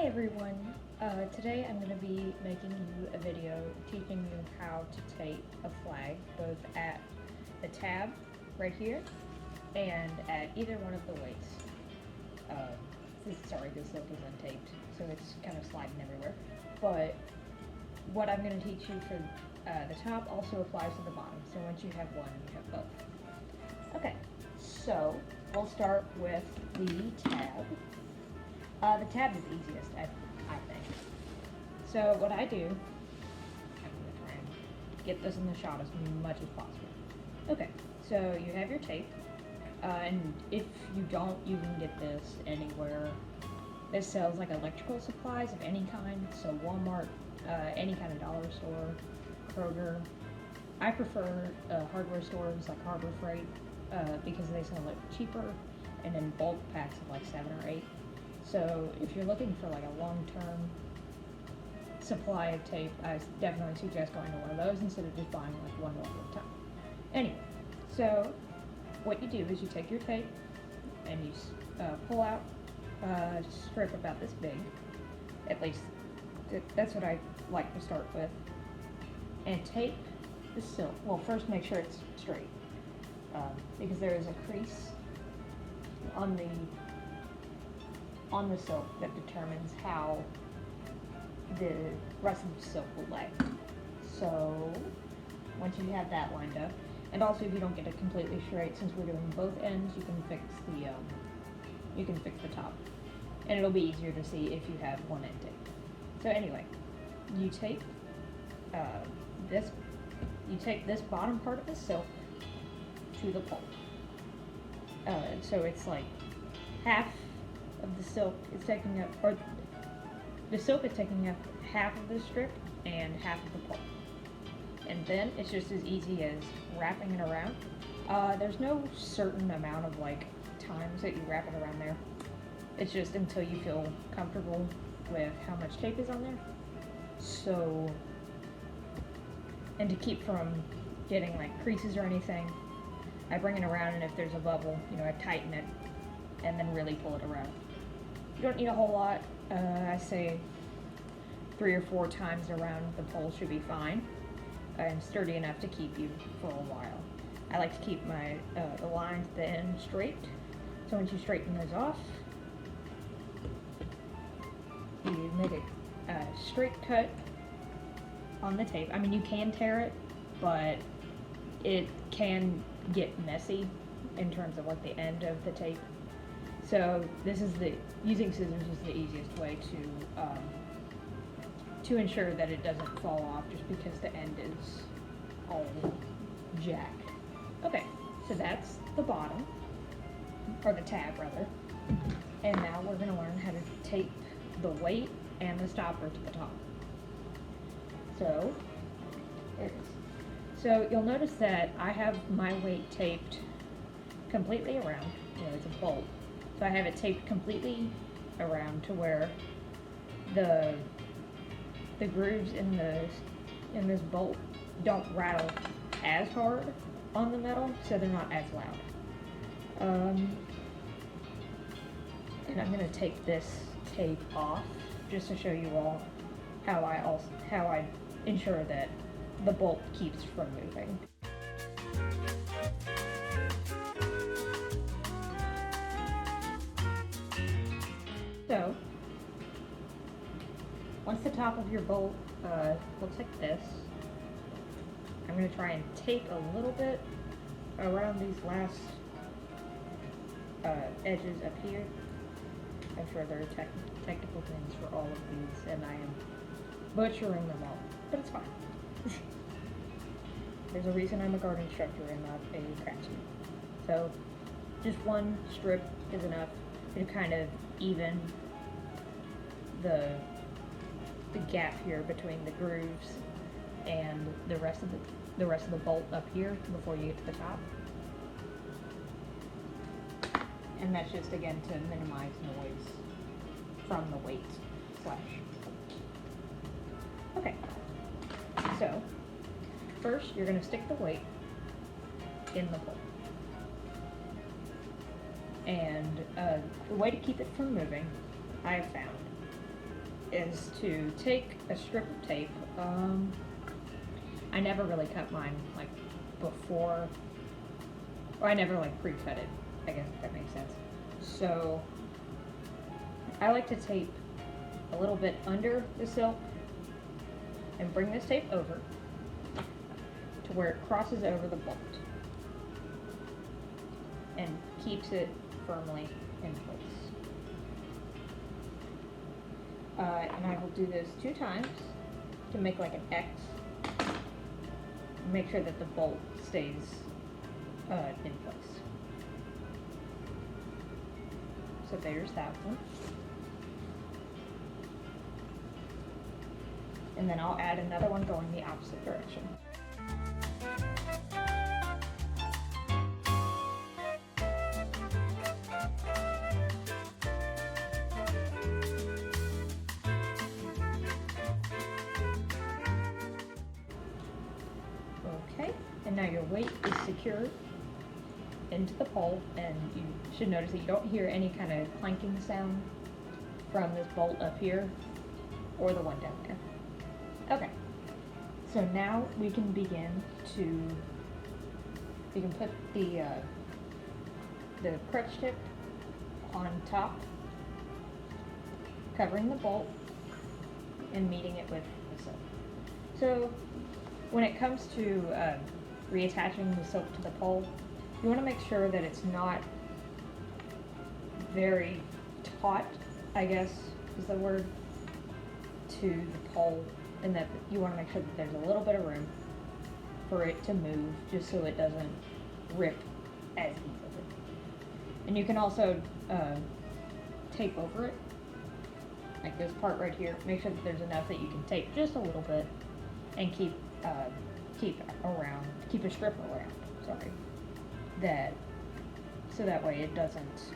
everyone, today I'm going to be making you a video teaching you how to tape a flag both at the tab right here and at either one of the weights. Sorry, this silk is untaped, so it's kind of sliding everywhere. But what I'm going to teach you for the top also applies to the bottom, so once you have one, you have both. Okay, so we'll start with the tab. The tab is easiest, I think. So what I do, I'm going to try and get this in the shot as much as possible. Okay, so you have your tape, and if you don't, you can get this anywhere. This sells like electrical supplies of any kind, so Walmart, any kind of dollar store, Kroger. I prefer hardware stores like Harbor Freight because they sell it cheaper and in bulk packs of like 7 or 8. So if you're looking for like a long-term supply of tape, I definitely suggest going to one of those instead of just buying like one roll at a time. Anyway, so what you do is you take your tape and you pull out a strip about this big, at least that's what I like to start with, and tape the silk. Well, first make sure it's straight because there is a crease on the silk that determines how the rest of the silk will lay. So once you have that lined up, and also if you don't get it completely straight, since we're doing both ends, you can fix the top, and it'll be easier to see if you have one end tape. So anyway, you tape this bottom part of the silk to the pole. So it's like half of the silk is taking up, or the silk is taking up half of the strip and half of the pole. And then it's just as easy as wrapping it around. There's no certain amount of like times that you wrap it around there. It's just until you feel comfortable with how much tape is on there. So, and to keep from getting like creases or anything, I bring it around, and if there's a bubble, I tighten it and then really pull it around. You don't need a whole lot. I say 3 or 4 times around the pole should be fine and sturdy enough to keep you for a while. I like to keep my the lines at the end straight. So once you straighten those off, you make a straight cut on the tape. I mean, you can tear it, but it can get messy in terms of like the end of the tape. So using scissors is the easiest way to ensure that it doesn't fall off just because the end is all jacked. Okay, so that's the bottom, or the tab rather. And now we're going to learn how to tape the weight and the stopper to the top. So, there it is. So you'll notice that I have my weight taped completely around. It's a bolt. So I have it taped completely around to where the grooves in this bolt don't rattle as hard on the metal, so they're not as loud. And I'm going to take this tape off just to show you all how I ensure that the bolt keeps from moving. So, once the top of your bolt looks like this, I'm going to try and tape a little bit around these last edges up here. I'm sure there are technical things for all of these, and I am butchering them all, but it's fine. There's a reason I'm a garden instructor and not a craftsman. So, just one strip is enough to kind of even the gap here between the grooves and the rest of the bolt up here before you get to the top. And that's just again to minimize noise from the weight slash. Okay, so first you're going to stick the weight in the hole. And the way to keep it from moving, I have found, is to take a strip of tape. I never really cut mine like before, or I never like pre-cut it, I guess if that makes sense. So I like to tape a little bit under the silk and bring this tape over to where it crosses over the bolt and keeps it firmly in place. And I will do this 2 times to make like an X. Make sure that the bolt stays in place. So there's that one. And then I'll add another one going the opposite direction. Okay, and now your weight is secured into the pole, and you should notice that you don't hear any kind of clanking sound from this bolt up here or the one down there. Okay, so now we can begin to, you can put the crutch tip on top, covering the bolt and meeting it with the silk. So when it comes to reattaching the silk to the pole, you want to make sure that it's not very taut, I guess is the word, to the pole, and that you want to make sure that there's a little bit of room for it to move, just so it doesn't rip as easily. And you can also tape over it, like this part right here. Make sure that there's enough that you can tape just a little bit and keep a strip around, sorry, that, so that way it doesn't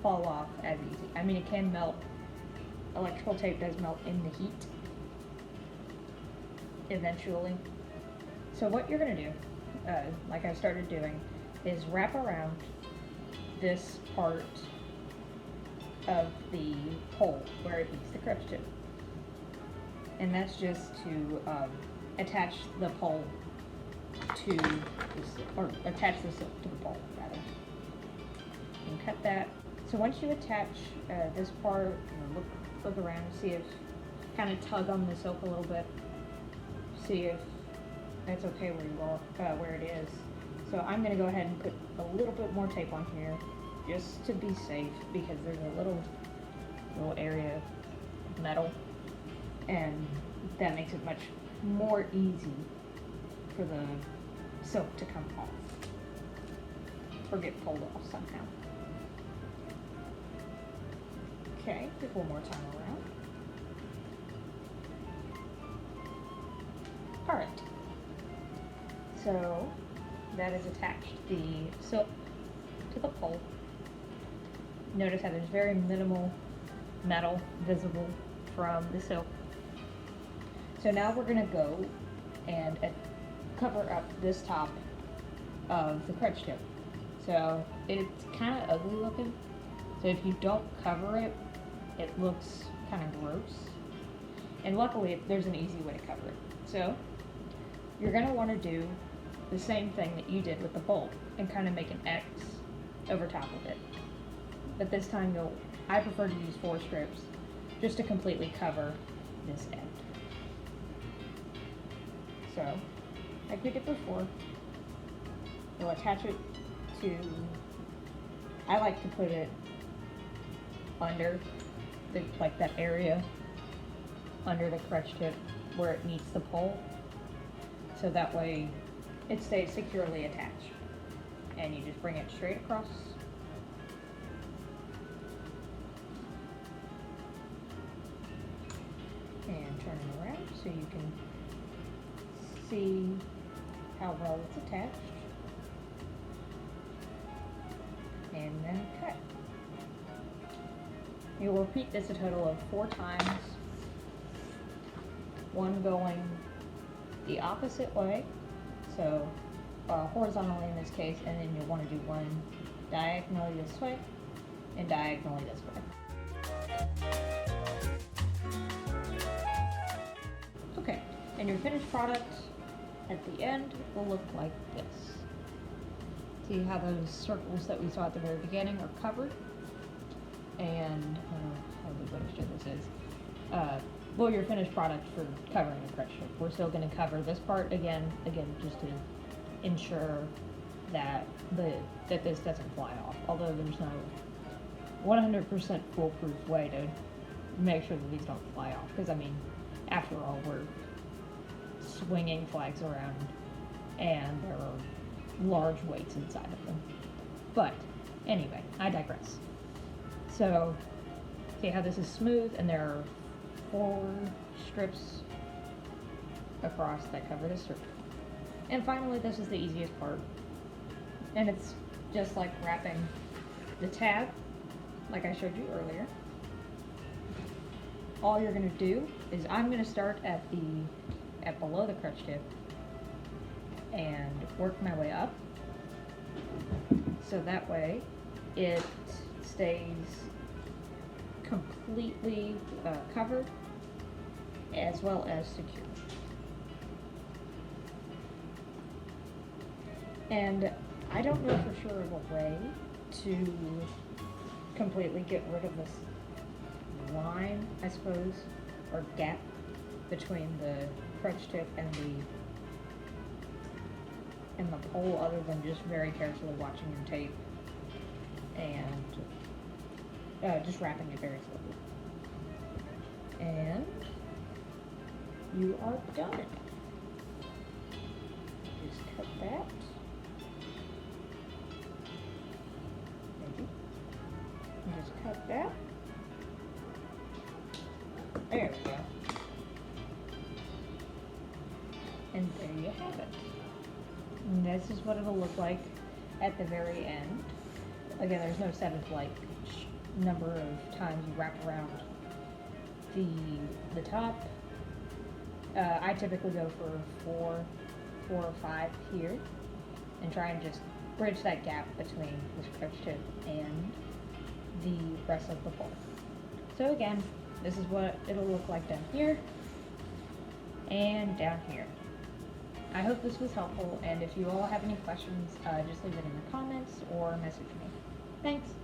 fall off as easy. I mean, it can melt. Electrical tape does melt in the heat eventually. So what you're going to do, like I started doing, is wrap around this part of the pole where it meets the crutch tip. And that's just to attach the pole to the silk, or attach the silk to the pole, rather. You can cut that. So once you attach this part, look around, see if, kind of tug on the silk a little bit, see if that's okay where you are, where it is. So I'm going to go ahead and put a little bit more tape on here, just to be safe, because there's a little area of metal, and that makes it much more easy for the silk to come off, or get pulled off somehow. Okay, just one more time around. Alright, so that is attached the silk to the pole. Notice how there's very minimal metal visible from the silk. So now we're going to go and cover up this top of the crutch tip. So it's kind of ugly looking, so if you don't cover it, it looks kind of gross. And luckily there's an easy way to cover it. So you're going to want to do the same thing that you did with the bolt and kind of make an X over top of it. But this time I prefer to use 4 strips just to completely cover this end. So, like we did before, you'll attach it to, I like to put it under like that area under the crutch tip where it meets the pole, so that way it stays securely attached. And you just bring it straight across. And turn it around so you can see how well it's attached. And then cut. You'll repeat this a total of 4 times. One going the opposite way, so horizontally in this case, and then you'll want to do one diagonally this way and diagonally this way. And your finished product at the end will look like this. See how those circles that we saw at the very beginning are covered? And, I don't know how good picture this is. Well, your finished product for covering the crutch strip. We're still going to cover this part again, just to ensure that that this doesn't fly off. Although there's no 100% foolproof way to make sure that these don't fly off. Because, I mean, after all, we're swinging flags around, and there are large weights inside of them. But, anyway, I digress. So, see how this is smooth, and there are 4 strips across that cover the strip. And finally, this is the easiest part. And it's just like wrapping the tab, like I showed you earlier. All you're going to do is I'm going to start at below the crutch tip and work my way up. So that way it stays completely covered as well as secure. And I don't know for sure of a way to completely get rid of this line, I suppose, or gap between the crutch tip and the pole, other than just very carefully watching your tape and just wrapping it very slowly. And you are done. Just cut that. Maybe. And just cut that. There we go. And there you have it. And this is what it'll look like at the very end. Again, there's no set of like number of times you wrap around the top. I typically go for 4 or 5 here, and try and just bridge that gap between this crutch tip and the rest of the pole. So again, this is what it'll look like down here and down here. I hope this was helpful, and if you all have any questions, just leave it in the comments or message me. Thanks!